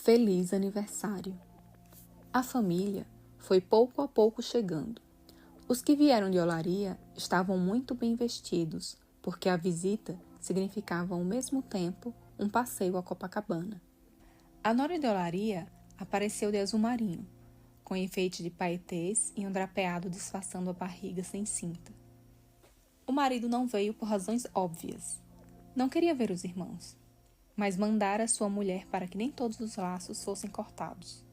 Feliz aniversário! A família foi pouco a pouco chegando. Os que vieram de Olaria estavam muito bem vestidos, porque a visita significava ao mesmo tempo um passeio a Copacabana. A nora de Olaria apareceu de azul marinho, com enfeite de paetês e um drapeado disfarçando a barriga sem cinta. O marido não veio por razões óbvias. Não queria ver os irmãos, mas mandara sua mulher para que nem todos os laços fossem cortados.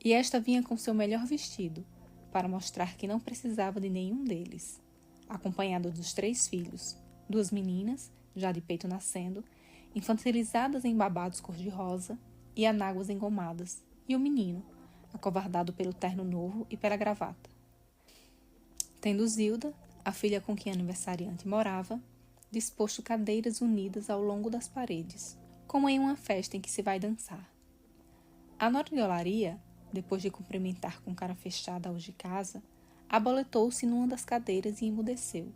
E esta vinha com seu melhor vestido, para mostrar que não precisava de nenhum deles, acompanhada dos 3 filhos, 2 meninas, já de peito nascendo, infantilizadas em babados cor-de-rosa e anáguas engomadas, e o menino, acovardado pelo terno novo e pela gravata. Tendo Zilda, a filha com quem a aniversariante morava, disposto cadeiras unidas ao longo das paredes, como em uma festa em que se vai dançar. A nora de Olaria, depois de cumprimentar com cara fechada aos de casa, aboletou-se numa das cadeiras e emudeceu,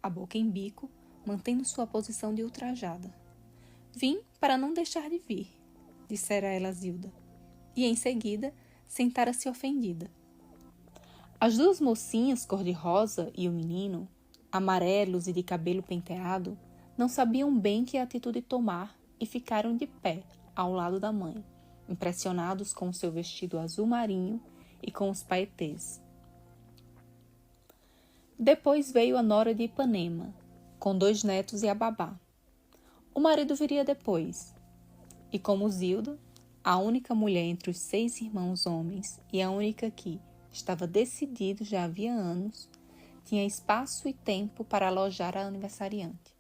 a boca em bico, mantendo sua posição de ultrajada. Vim para não deixar de vir, dissera ela a Zilda, e em seguida sentara-se ofendida. As 2 mocinhas cor-de-rosa e o menino, amarelos e de cabelo penteado, não sabiam bem que atitude tomar e ficaram de pé ao lado da mãe, impressionados com o seu vestido azul marinho e com os paetês. Depois veio a nora de Ipanema, com 2 netos e a babá. O marido viria depois, e como Zilda, a única mulher entre os 6 irmãos homens e a única que estava decidido já havia anos, tinha espaço e tempo para alojar a aniversariante.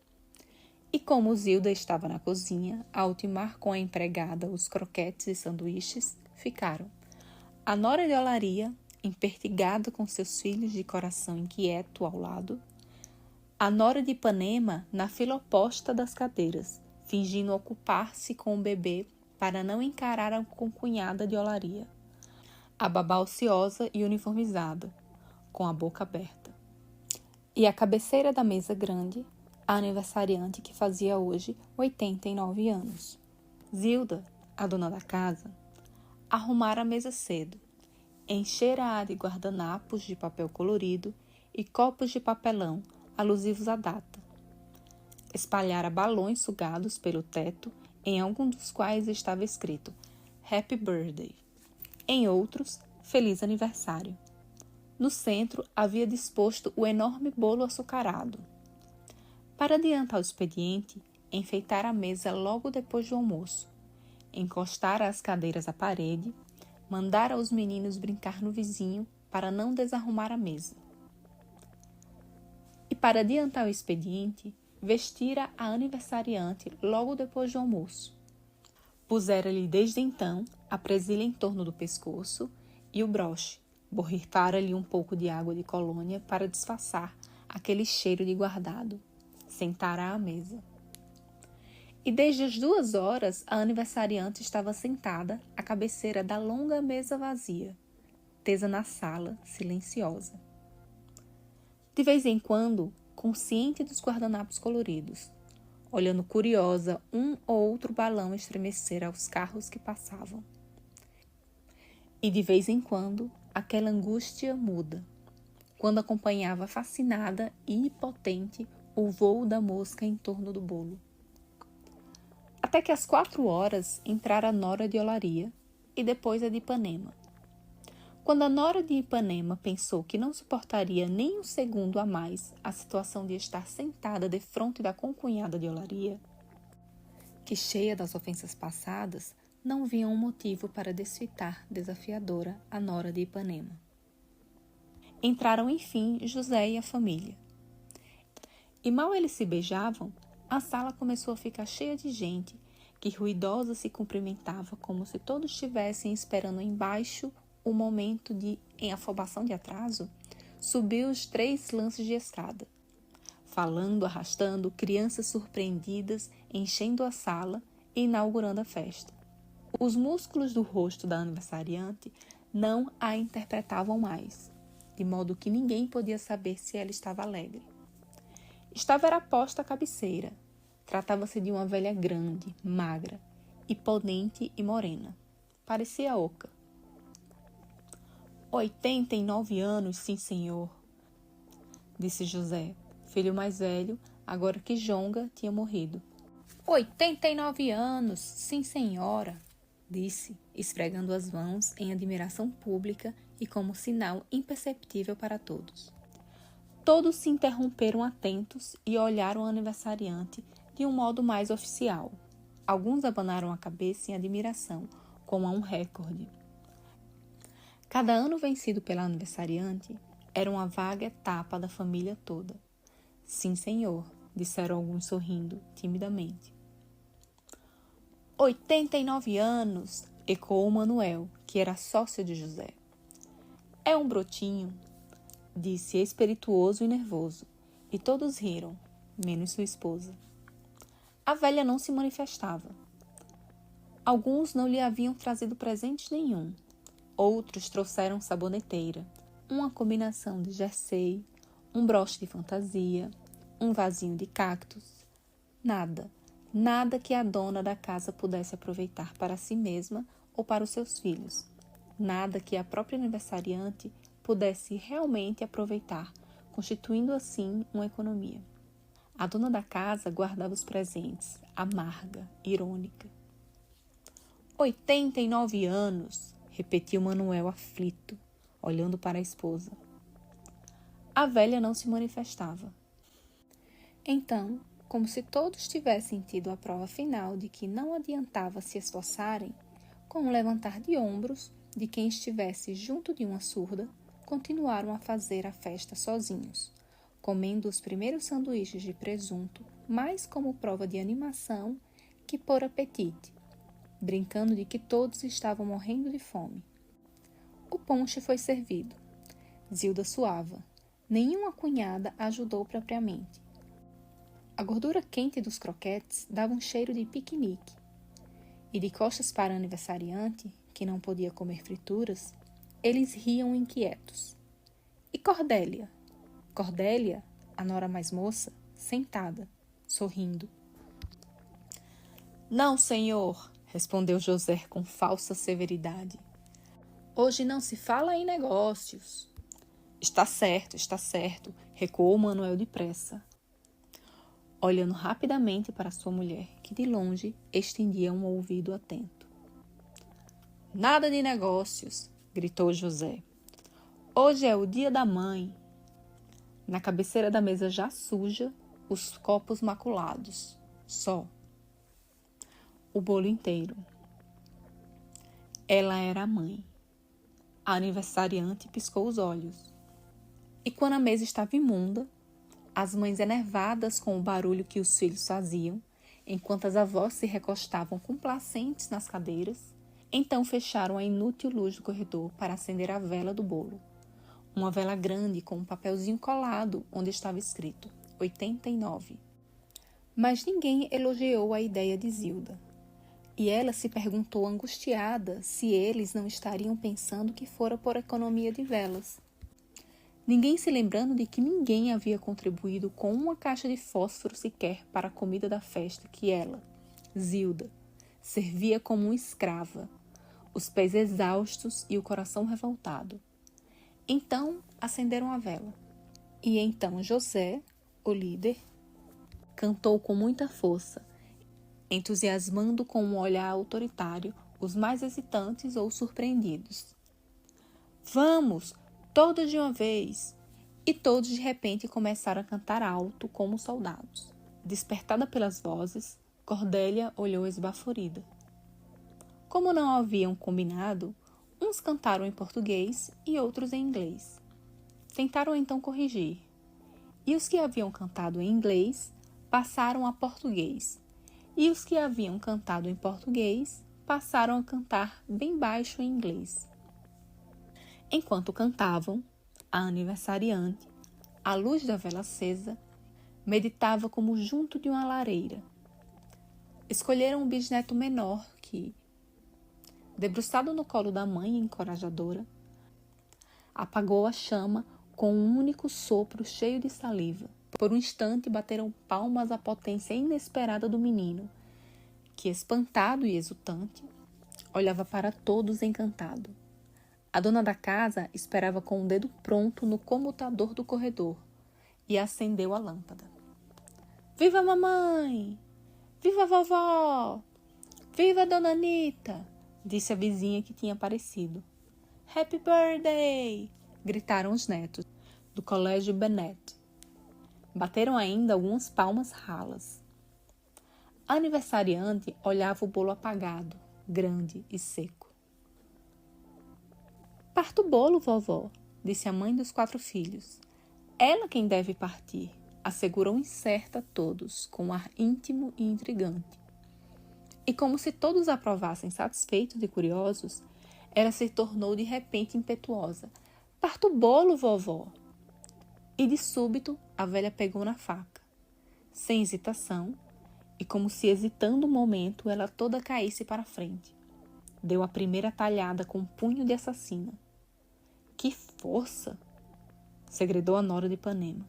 E como Zilda estava na cozinha, a ultimar com a empregada os croquetes e sanduíches, ficaram a nora de Olaria, empertigada com seus filhos de coração inquieto ao lado, a nora de Ipanema na fila oposta das cadeiras, fingindo ocupar-se com o bebê para não encarar a concunhada de Olaria, a babá ociosa e uniformizada, com a boca aberta. E à cabeceira da mesa grande, a aniversariante que fazia hoje 89 anos. Zilda, a dona da casa, arrumara a mesa cedo, enchera-a de guardanapos de papel colorido e copos de papelão alusivos à data. Espalhara balões sugados pelo teto, em algum dos quais estava escrito Happy Birthday, em outros, Feliz Aniversário. No centro havia disposto o enorme bolo açucarado. Para adiantar o expediente, enfeitara a mesa logo depois do almoço, encostara as cadeiras à parede, mandara os meninos brincar no vizinho para não desarrumar a mesa. E para adiantar o expediente, vestira a aniversariante logo depois do almoço. Pusera-lhe desde então a presilha em torno do pescoço e o broche, borrifara-lhe um pouco de água de colônia para disfarçar aquele cheiro de guardado. Sentara à mesa. E desde as 2 horas a aniversariante estava sentada à cabeceira da longa mesa vazia, tesa na sala, silenciosa. De vez em quando, consciente dos guardanapos coloridos, olhando curiosa um ou outro balão estremecer aos carros que passavam. E de vez em quando, aquela angústia muda, quando acompanhava fascinada e impotente o vôo da mosca em torno do bolo. Até que às 4 horas entrara a nora de Olaria e depois a de Ipanema. Quando a nora de Ipanema pensou que não suportaria nem um segundo a mais a situação de estar sentada defronte da concunhada de Olaria, que, cheia das ofensas passadas, não via um motivo para desfitar desafiadora a nora de Ipanema. Entraram, enfim, José e a família. E mal eles se beijavam, a sala começou a ficar cheia de gente, que ruidosa se cumprimentava como se todos estivessem esperando embaixo o momento de, em afobação de atraso, subir os 3 lances de escada, falando, arrastando, crianças surpreendidas, enchendo a sala e inaugurando a festa. Os músculos do rosto da aniversariante não a interpretavam mais, de modo que ninguém podia saber se ela estava alegre. Estava era posta à cabeceira. Tratava-se de uma velha grande, magra, imponente e morena. Parecia oca. 89 anos, sim, senhor, disse José, filho mais velho, agora que Jonga tinha morrido. 89 anos, sim, senhora, disse, esfregando as mãos em admiração pública e como sinal imperceptível para todos. Todos se interromperam atentos e olharam o aniversariante de um modo mais oficial. Alguns abanaram a cabeça em admiração, como a um recorde. Cada ano vencido pela aniversariante era uma vaga etapa da família toda. Sim, senhor, disseram alguns sorrindo, timidamente. 89 anos, ecoou Manuel, que era sócio de José. É um brotinho, disse espirituoso e nervoso, e todos riram, menos sua esposa. A velha não se manifestava. Alguns não lhe haviam trazido presente nenhum. Outros trouxeram saboneteira, uma combinação de jersey, um broche de fantasia, um vasinho de cactos. Nada que a dona da casa pudesse aproveitar para si mesma ou para os seus filhos. Nada que a própria aniversariante pudesse realmente aproveitar, constituindo assim uma economia. A dona da casa guardava os presentes, amarga, irônica. 89 anos, repetiu Manuel aflito, olhando para a esposa. A velha não se manifestava. Então, como se todos tivessem tido a prova final de que não adiantava se esforçarem, com um levantar de ombros de quem estivesse junto de uma surda, continuaram a fazer a festa sozinhos, comendo os primeiros sanduíches de presunto, mais como prova de animação que por apetite, brincando de que todos estavam morrendo de fome. O ponche foi servido. Zilda suava. Nenhuma cunhada ajudou propriamente. A gordura quente dos croquetes dava um cheiro de piquenique. E de costas para o aniversariante, que não podia comer frituras, eles riam inquietos. E Cordélia? Cordélia, a nora mais moça, sentada, sorrindo. Não, senhor, respondeu José com falsa severidade. Hoje não se fala em negócios. Está certo, recuou Manuel depressa, olhando rapidamente para sua mulher, que de longe estendia um ouvido atento. Nada de negócios, gritou José. Hoje é o dia da mãe. Na cabeceira da mesa já suja, os copos maculados, só. O bolo inteiro. Ela era a mãe. A aniversariante piscou os olhos. E quando a mesa estava imunda, as mães enervadas com o barulho que os filhos faziam, enquanto as avós se recostavam complacentes nas cadeiras, então fecharam a inútil luz do corredor para acender a vela do bolo. Uma vela grande com um papelzinho colado onde estava escrito 89. Mas ninguém elogiou a ideia de Zilda. E ela se perguntou angustiada se eles não estariam pensando que fora por economia de velas. Ninguém se lembrando de que ninguém havia contribuído com uma caixa de fósforo sequer para a comida da festa que ela, Zilda, servia como uma escrava, os pés exaustos e o coração revoltado. Então acenderam a vela. E então José, o líder, cantou com muita força, entusiasmando com um olhar autoritário os mais hesitantes ou surpreendidos. Vamos, todos de uma vez! E todos de repente começaram a cantar alto como soldados. Despertada pelas vozes, Cordélia olhou esbaforida. Como não haviam combinado, uns cantaram em português e outros em inglês. Tentaram então corrigir. E os que haviam cantado em inglês passaram a português. E os que haviam cantado em português passaram a cantar bem baixo em inglês. Enquanto cantavam, a aniversariante, à luz da vela acesa, meditava como junto de uma lareira. Escolheram um bisneto menor que, debruçado no colo da mãe encorajadora, apagou a chama com um único sopro cheio de saliva. Por um instante bateram palmas à potência inesperada do menino, que, espantado e exultante, olhava para todos encantado. A dona da casa esperava com o dedo pronto no comutador do corredor e acendeu a lâmpada. Viva a mamãe! Viva a vovó! Viva a dona Anita! Disse a vizinha que tinha aparecido. Happy birthday! Gritaram os netos do colégio Bennett. Bateram ainda algumas palmas ralas. A aniversariante olhava o bolo apagado, grande e seco. Parta o bolo, vovó, disse a mãe dos 4 filhos. Ela quem deve partir, assegurou incerta a todos, com um ar íntimo e intrigante. E como se todos aprovassem satisfeitos e curiosos, ela se tornou de repente impetuosa. Parta o bolo, vovó! E de súbito a velha pegou na faca. Sem hesitação, e como se hesitando um momento, ela toda caísse para a frente. Deu a primeira talhada com um punho de assassina. Que força! Segredou a nora de Ipanema.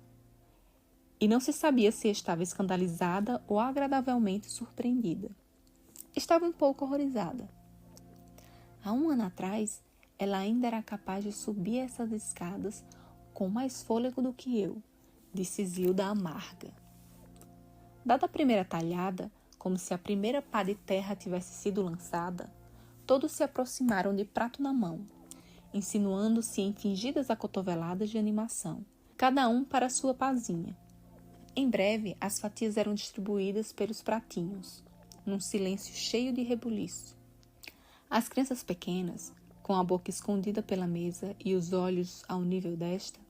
E não se sabia se estava escandalizada ou agradavelmente surpreendida. Estava um pouco horrorizada. Há 1 ano atrás, ela ainda era capaz de subir essas escadas com mais fôlego do que eu, disse Zilda amarga. Dada a primeira talhada, como se a primeira pá de terra tivesse sido lançada, todos se aproximaram de prato na mão, insinuando-se em fingidas acotoveladas de animação, cada um para sua pazinha. Em breve, as fatias eram distribuídas pelos pratinhos, num silêncio cheio de rebuliço. As crianças pequenas, com a boca escondida pela mesa e os olhos ao nível desta,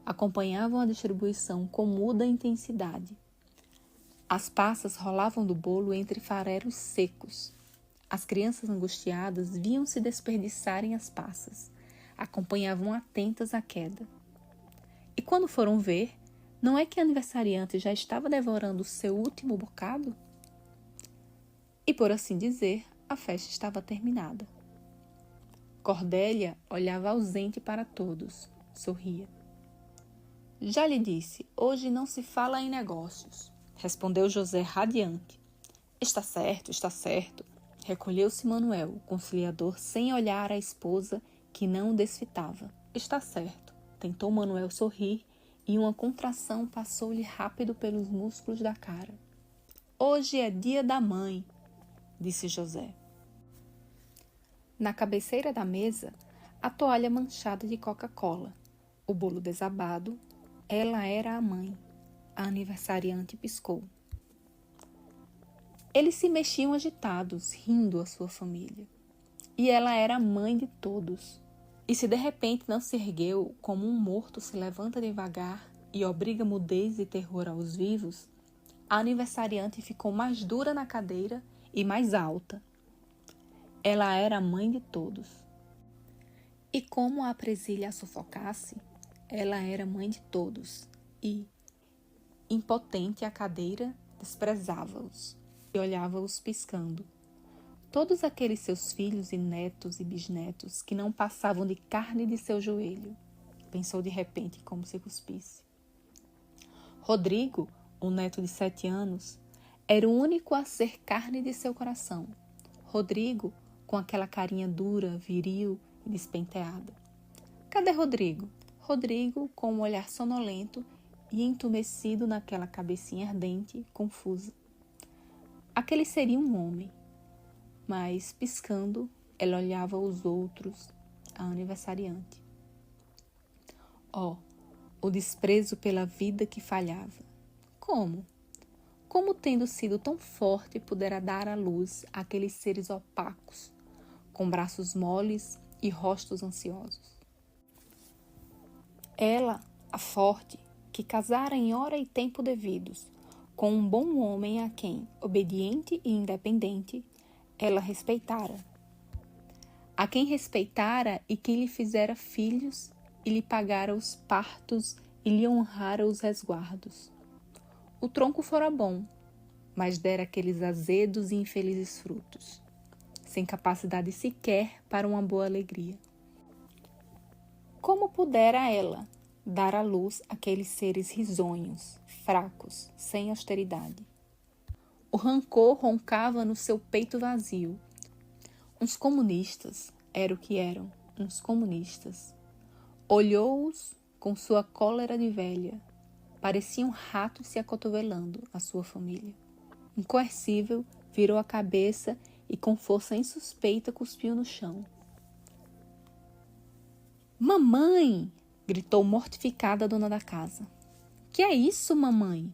acompanhavam a distribuição com muda intensidade. As passas rolavam do bolo entre farelos secos. As crianças angustiadas viam-se desperdiçarem as passas, acompanhavam atentas a queda. E quando foram ver, não é que a aniversariante já estava devorando o seu último bocado? E, por assim dizer, a festa estava terminada. Cordélia olhava ausente para todos, sorria. Já lhe disse, hoje não se fala em negócios, respondeu José radiante. Está certo, recolheu-se Manuel, o conciliador, sem olhar a esposa que não o desfitava. Está certo, tentou Manuel sorrir e uma contração passou-lhe rápido pelos músculos da cara. Hoje é dia da mãe, disse José. Na cabeceira da mesa, a toalha manchada de Coca-Cola, o bolo desabado, ela era a mãe. A aniversariante piscou. Eles se mexiam agitados, rindo a sua família. E ela era a mãe de todos. E se de repente não se ergueu, como um morto se levanta devagar e obriga mudez e terror aos vivos, a aniversariante ficou mais dura na cadeira e mais alta. Ela era a mãe de todos. E como a presilha a sufocasse, ela era mãe de todos e, impotente à cadeira, desprezava-os e olhava-os piscando. Todos aqueles seus filhos e netos e bisnetos que não passavam de carne de seu joelho, pensou de repente como se cuspisse. Rodrigo, o neto de 7 anos, era o único a ser carne de seu coração. Rodrigo, com aquela carinha dura, viril e despenteada. Cadê Rodrigo? Rodrigo, com um olhar sonolento e entumecido naquela cabecinha ardente, confusa. Aquele seria um homem, mas, piscando, ela olhava os outros, a aniversariante. O desprezo pela vida que falhava. Como? Como, tendo sido tão forte, pudera dar à luz aqueles seres opacos, com braços moles e rostos ansiosos? Ela, a forte, que casara em hora e tempo devidos, com um bom homem a quem, obediente e independente, ela respeitara. A quem respeitara e que lhe fizera filhos e lhe pagara os partos e lhe honrara os resguardos. O tronco fora bom, mas dera aqueles azedos e infelizes frutos, sem capacidade sequer para uma boa alegria. Como pudera ela dar à luz aqueles seres risonhos, fracos, sem austeridade? O rancor roncava no seu peito vazio. Uns comunistas, era o que eram, uns comunistas. Olhou-os com sua cólera de velha. Pareciam ratos se acotovelando a sua família. Incoercível, virou a cabeça e com força insuspeita cuspiu no chão. Mamãe! Gritou mortificada a dona da casa. Que é isso, mamãe?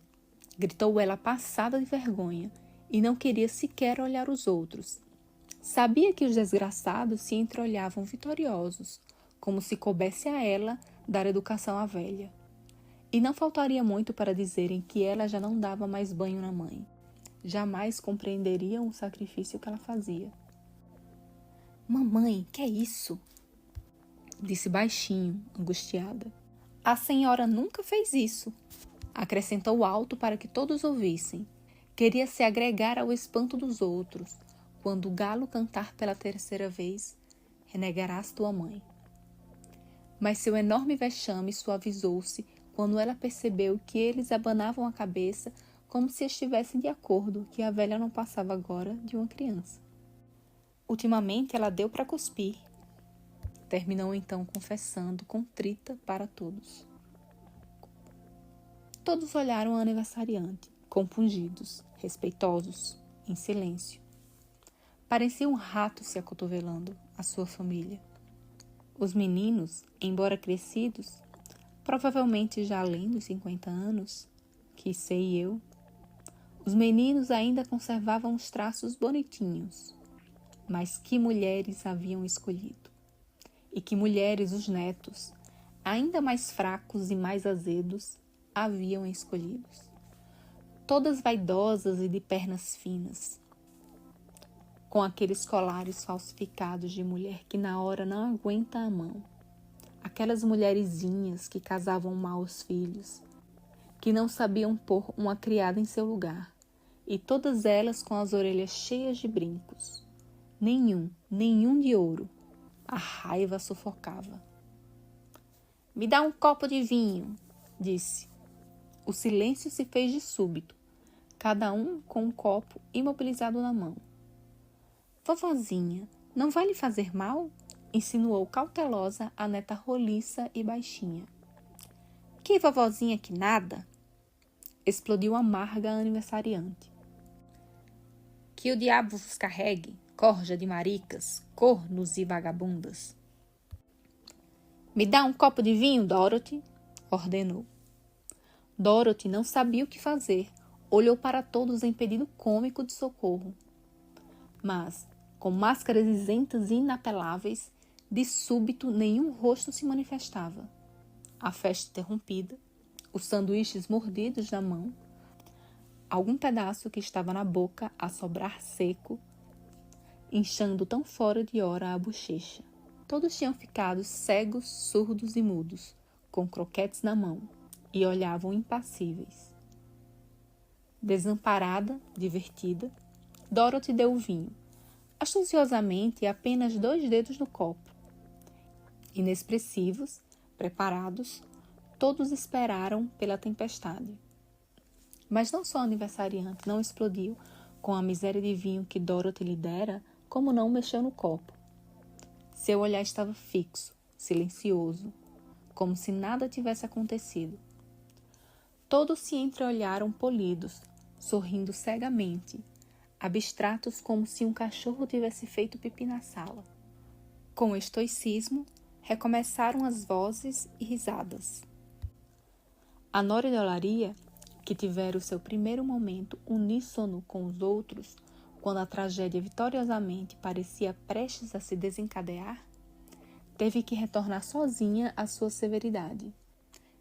Gritou ela passada de vergonha e não queria sequer olhar os outros. Sabia que os desgraçados se entreolhavam vitoriosos, como se coubesse a ela dar educação à velha. E não faltaria muito para dizerem que ela já não dava mais banho na mãe. Jamais compreenderiam o sacrifício que ela fazia. Mamãe, que é isso? Disse baixinho, angustiada. A senhora nunca fez isso, acrescentou alto para que todos ouvissem. Queria se agregar ao espanto dos outros. Quando o galo cantar pela terceira vez, renegarás tua mãe. Mas seu enorme vexame suavizou-se quando ela percebeu que eles abanavam a cabeça como se estivessem de acordo que a velha não passava agora de uma criança. Ultimamente ela deu para cuspir. Terminou então confessando, contrita para todos. Todos olharam a aniversariante, compungidos, respeitosos, em silêncio. Parecia um rato se acotovelando a sua família. Os meninos, embora crescidos, provavelmente já além dos 50 anos, que sei eu, os meninos ainda conservavam os traços bonitinhos. Mas que mulheres haviam escolhido? E que mulheres os netos, ainda mais fracos e mais azedos, haviam escolhidos. Todas vaidosas e de pernas finas, com aqueles colares falsificados de mulher que na hora não aguenta a mão. Aquelas mulherzinhas que casavam mal os filhos, que não sabiam pôr uma criada em seu lugar, e todas elas com as orelhas cheias de brincos. Nenhum de ouro. A raiva sufocava. Me dá um copo de vinho, disse. O silêncio se fez de súbito, cada um com um copo imobilizado na mão. Vovozinha, não vai lhe fazer mal? Insinuou cautelosa a neta roliça e baixinha. Que vovozinha que nada! Explodiu amarga a aniversariante. Que o diabo vos carregue, corja de maricas, cornos e vagabundas. Me dá um copo de vinho, Dorothy, ordenou. Dorothy não sabia o que fazer, olhou para todos em pedido cômico de socorro. Mas, com máscaras isentas e inapeláveis, de súbito nenhum rosto se manifestava. A festa interrompida, os sanduíches mordidos na mão, algum pedaço que estava na boca a sobrar seco, inchando tão fora de hora a bochecha. Todos tinham ficado cegos, surdos e mudos, com croquetes na mão, e olhavam impassíveis. Desamparada, divertida, Dorothy deu o vinho, astuciosamente apenas 2 dedos no copo. Inexpressivos, preparados, todos esperaram pela tempestade. Mas não só a aniversariante não explodiu com a miséria de vinho que Dorothy lhe dera, como não mexeu no copo. Seu olhar estava fixo, silencioso, como se nada tivesse acontecido. Todos se entreolharam polidos, sorrindo cegamente, abstratos como se um cachorro tivesse feito pipi na sala. Com estoicismo, recomeçaram as vozes e risadas. A Nora e Dolaria, que tiveram seu primeiro momento uníssono com os outros, quando a tragédia vitoriosamente parecia prestes a se desencadear, teve que retornar sozinha à sua severidade,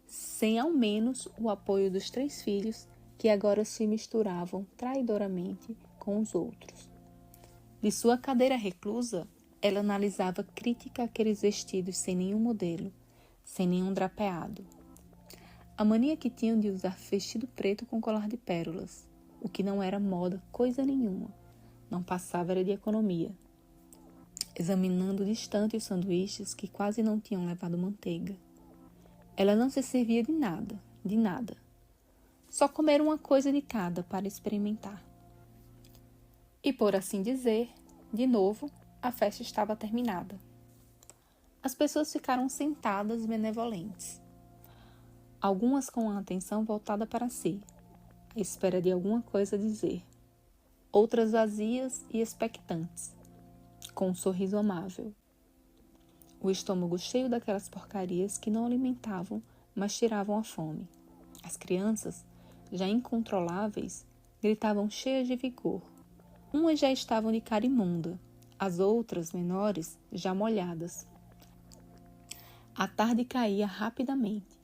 sem ao menos o apoio dos 3 filhos que agora se misturavam traidoramente com os outros. De sua cadeira reclusa, ela analisava crítica aqueles vestidos sem nenhum modelo, sem nenhum drapeado. A mania que tinham de usar vestido preto com colar de pérolas, o que não era moda coisa nenhuma, não passava era de economia. Examinando distante os sanduíches que quase não tinham levado manteiga. Ela não se servia de nada. Só comer uma coisa de cada para experimentar. E por assim dizer, de novo, a festa estava terminada. As pessoas ficaram sentadas benevolentes, algumas com a atenção voltada para si, à espera de alguma coisa a dizer, outras vazias e expectantes, com um sorriso amável. O estômago cheio daquelas porcarias que não alimentavam, mas tiravam a fome. As crianças, já incontroláveis, gritavam cheias de vigor. Umas já estavam de cara imunda, as outras, menores, já molhadas. A tarde caía rapidamente,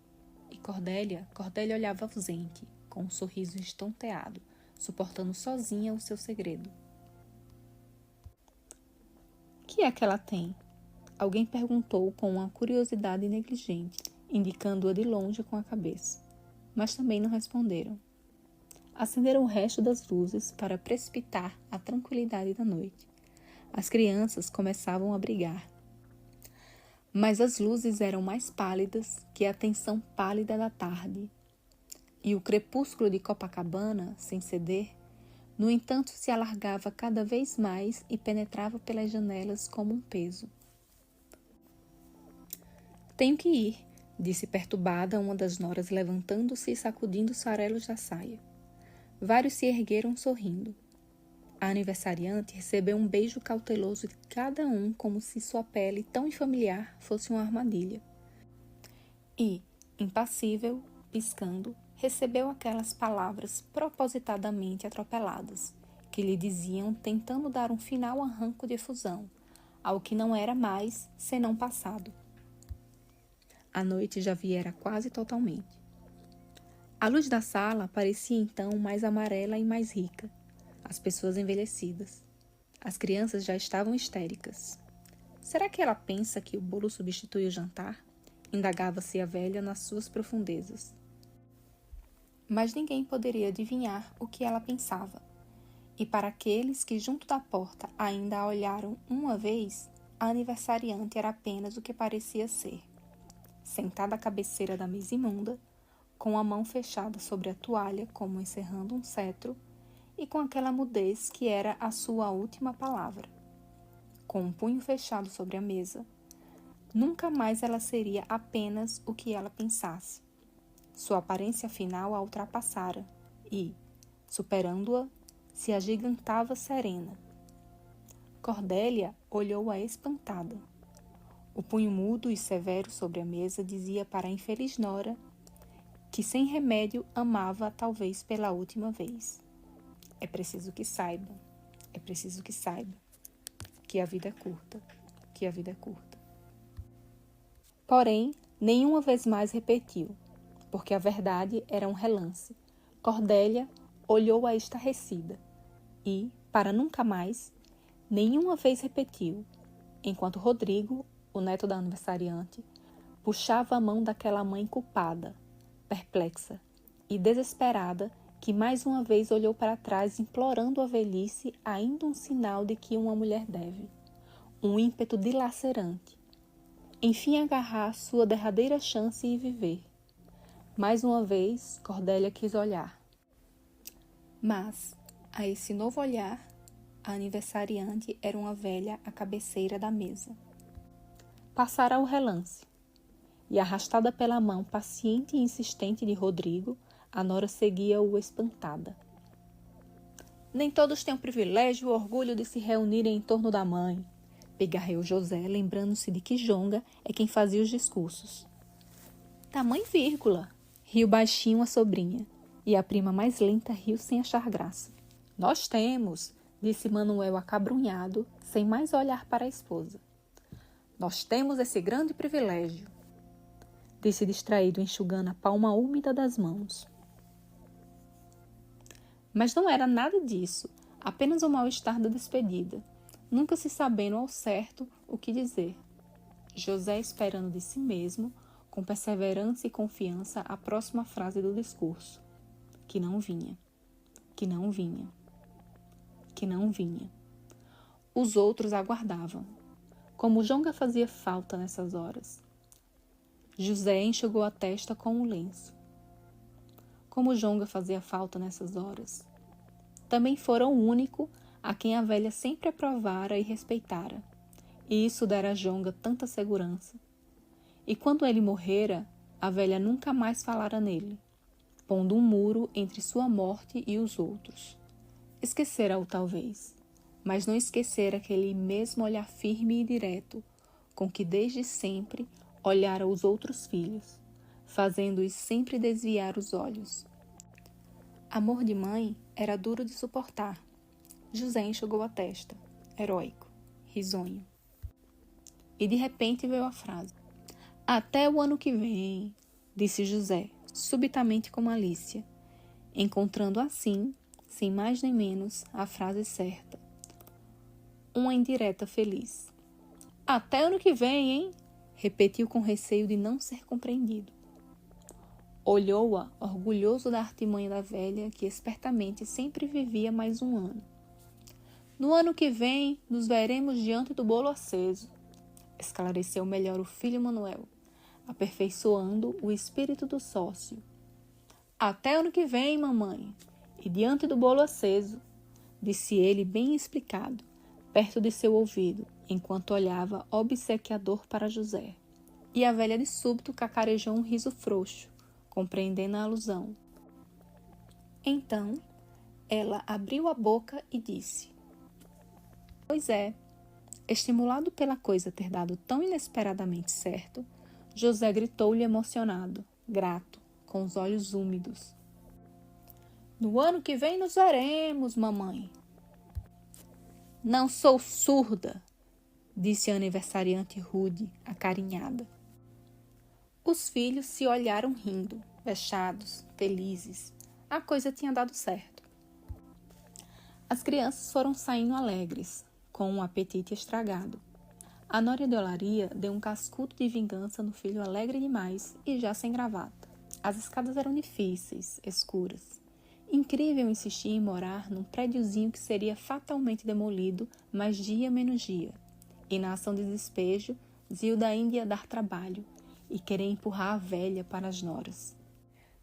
e Cordélia olhava ausente, com um sorriso estonteado, suportando sozinha o seu segredo. Que é que ela tem? Alguém perguntou com uma curiosidade negligente, indicando-a de longe com a cabeça. Mas também não responderam. Acenderam o resto das luzes para precipitar a tranquilidade da noite. As crianças começavam a brigar. Mas as luzes eram mais pálidas que a tensão pálida da tarde. E o crepúsculo de Copacabana, sem ceder, no entanto se alargava cada vez mais e penetrava pelas janelas como um peso. Tenho que ir, disse perturbada uma das noras, levantando-se e sacudindo os farelos da saia. Vários se ergueram sorrindo. A aniversariante recebeu um beijo cauteloso de cada um, como se sua pele, tão infamiliar, fosse uma armadilha. E, impassível, piscando, recebeu aquelas palavras propositadamente atropeladas, que lhe diziam, tentando dar um final arranco de efusão, ao que não era mais senão passado. A noite já viera quase totalmente. A luz da sala parecia então mais amarela e mais rica. As pessoas envelhecidas. As crianças já estavam histéricas. Será que ela pensa que o bolo substitui o jantar? Indagava-se a velha nas suas profundezas. Mas ninguém poderia adivinhar o que ela pensava. E para aqueles que junto da porta ainda a olharam uma vez, a aniversariante era apenas o que parecia ser. Sentada à cabeceira da mesa imunda, com a mão fechada sobre a toalha como encerrando um cetro, e com aquela mudez que era a sua última palavra. Com um punho fechado sobre a mesa, nunca mais ela seria apenas o que ela pensasse. Sua aparência final a ultrapassara e, superando-a, se agigantava serena. Cordélia olhou-a espantada. O punho mudo e severo sobre a mesa dizia para a infeliz nora que sem remédio amava talvez pela última vez. É preciso que saiba, que a vida é curta, que a vida é curta. Porém, nenhuma vez mais repetiu, porque a verdade era um relance. Cordélia olhou-a estarrecida e, para nunca mais, nenhuma vez repetiu, enquanto Rodrigo, o neto da aniversariante, puxava a mão daquela mãe culpada, perplexa e desesperada, que mais uma vez olhou para trás implorando a velhice, ainda um sinal de que uma mulher deve, um ímpeto dilacerante, enfim agarrar sua derradeira chance e viver. Mais uma vez, Cordélia quis olhar. Mas, a esse novo olhar, a aniversariante era uma velha à cabeceira da mesa. Passara o relance, e arrastada pela mão paciente e insistente de Rodrigo, a nora seguia-o espantada. Nem todos têm o privilégio e o orgulho de se reunirem em torno da mãe, pigarreou José, lembrando-se de que Jonga é quem fazia os discursos. Da mãe, vírgula, riu baixinho a sobrinha, e a prima mais lenta riu sem achar graça. Nós temos, disse Manuel acabrunhado, sem mais olhar para a esposa. Nós temos esse grande privilégio, disse distraído, enxugando a palma úmida das mãos. Mas não era nada disso, apenas o mal-estar da despedida, nunca se sabendo ao certo o que dizer. José esperando de si mesmo, com perseverança e confiança, a próxima frase do discurso, que não vinha, que não vinha, que não vinha. Os outros aguardavam, como Jonga fazia falta nessas horas. José enxugou a testa com um lenço. Como Jonga fazia falta nessas horas. Também fora o único a quem a velha sempre aprovara e respeitara, e isso dera a Jonga tanta segurança. E quando ele morrera, a velha nunca mais falara nele, pondo um muro entre sua morte e os outros. Esquecera-o talvez, mas não esquecera aquele mesmo olhar firme e direto, com que desde sempre olhara os outros filhos, fazendo-os sempre desviar os olhos. Amor de mãe era duro de suportar. José enxugou a testa, heróico, risonho. E de repente veio a frase. Até o ano que vem, disse José, subitamente como Alicia, encontrando assim, sem mais nem menos, a frase certa. Uma indireta feliz. Até ano que vem, hein? Repetiu com receio de não ser compreendido. Olhou-a, orgulhoso da artimanha da velha, que espertamente sempre vivia mais um ano. No ano que vem, nos veremos diante do bolo aceso, esclareceu melhor o filho Manuel, aperfeiçoando o espírito do sócio. Até ano que vem, mamãe, e diante do bolo aceso, disse ele bem explicado, perto de seu ouvido, enquanto olhava obsequiador para José. E a velha de súbito cacarejou um riso frouxo, compreendendo a alusão. Então, ela abriu a boca e disse: Pois é. Estimulado pela coisa ter dado tão inesperadamente certo, José gritou-lhe emocionado, grato, com os olhos úmidos. No ano que vem nos veremos, mamãe. Não sou surda, disse a aniversariante rude, acarinhada. Os filhos se olharam rindo, vexados, felizes. A coisa tinha dado certo. As crianças foram saindo alegres, com um apetite estragado. A nora de Olaria deu um cascudo de vingança no filho alegre demais e já sem gravata. As escadas eram difíceis, escuras. Incrível insistir em morar num prédiozinho que seria fatalmente demolido, mais dia menos dia. E na ação de despejo, Zilda ainda ia dar trabalho e querer empurrar a velha para as noras.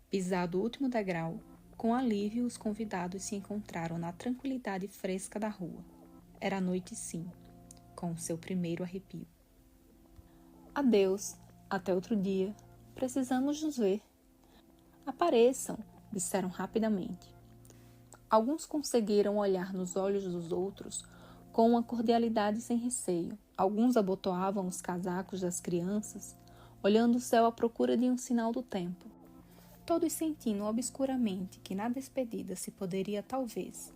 Pisado o último degrau, com alívio os convidados se encontraram na tranquilidade fresca da rua. Era noite sim, com o seu primeiro arrepio. Adeus, até outro dia. Precisamos nos ver. Apareçam, disseram rapidamente. Alguns conseguiram olhar nos olhos dos outros com uma cordialidade sem receio. Alguns abotoavam os casacos das crianças, olhando o céu à procura de um sinal do tempo. Todos sentindo obscuramente que na despedida se poderia talvez,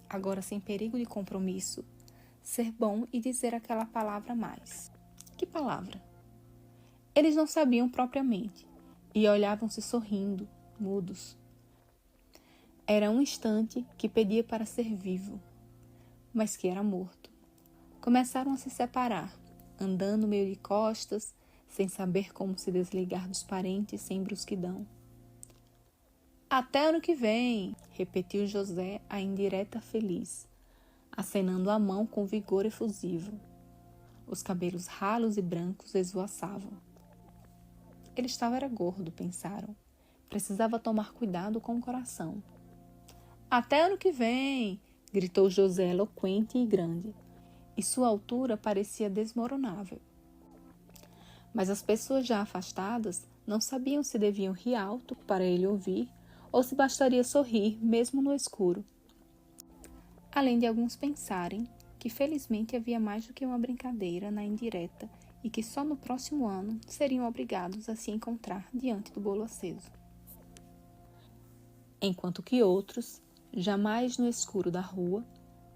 agora sem perigo de compromisso, ser bom e dizer aquela palavra a mais. Que palavra? Eles não sabiam propriamente e olhavam-se sorrindo, mudos. Era um instante que pedia para ser vivo, mas que era morto. Começaram a se separar, andando meio de costas, sem saber como se desligar dos parentes sem brusquidão. Até ano que vem, repetiu José a indireta feliz, acenando a mão com vigor efusivo. Os cabelos ralos e brancos esvoaçavam. Ele estava era gordo, pensaram. Precisava tomar cuidado com o coração. Até ano que vem, gritou José eloquente e grande, e sua altura parecia desmoronável. Mas as pessoas já afastadas não sabiam se deviam rir alto para ele ouvir ou se bastaria sorrir mesmo no escuro. Além de alguns pensarem que felizmente havia mais do que uma brincadeira na indireta e que só no próximo ano seriam obrigados a se encontrar diante do bolo aceso. Enquanto que outros, jamais no escuro da rua,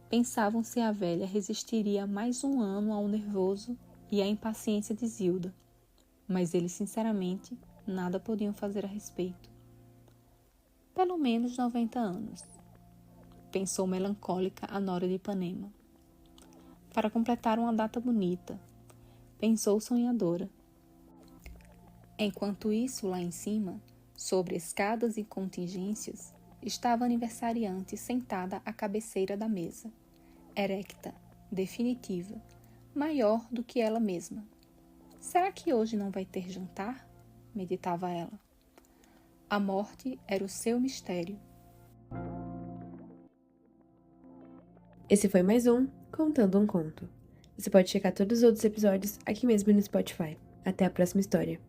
pensavam se a velha resistiria mais um ano ao nervoso e à impaciência de Zilda, mas eles sinceramente nada podiam fazer a respeito. Pelo menos 90 anos, pensou melancólica a nora de Ipanema. Para completar uma data bonita, pensou sonhadora. Enquanto isso, lá em cima, sobre escadas e contingências, estava a aniversariante sentada à cabeceira da mesa, erecta, definitiva, maior do que ela mesma. Será que hoje não vai ter jantar? Meditava ela. A morte era o seu mistério. Esse foi mais um Contando um Conto. Você pode checar todos os outros episódios aqui mesmo no Spotify. Até a próxima história.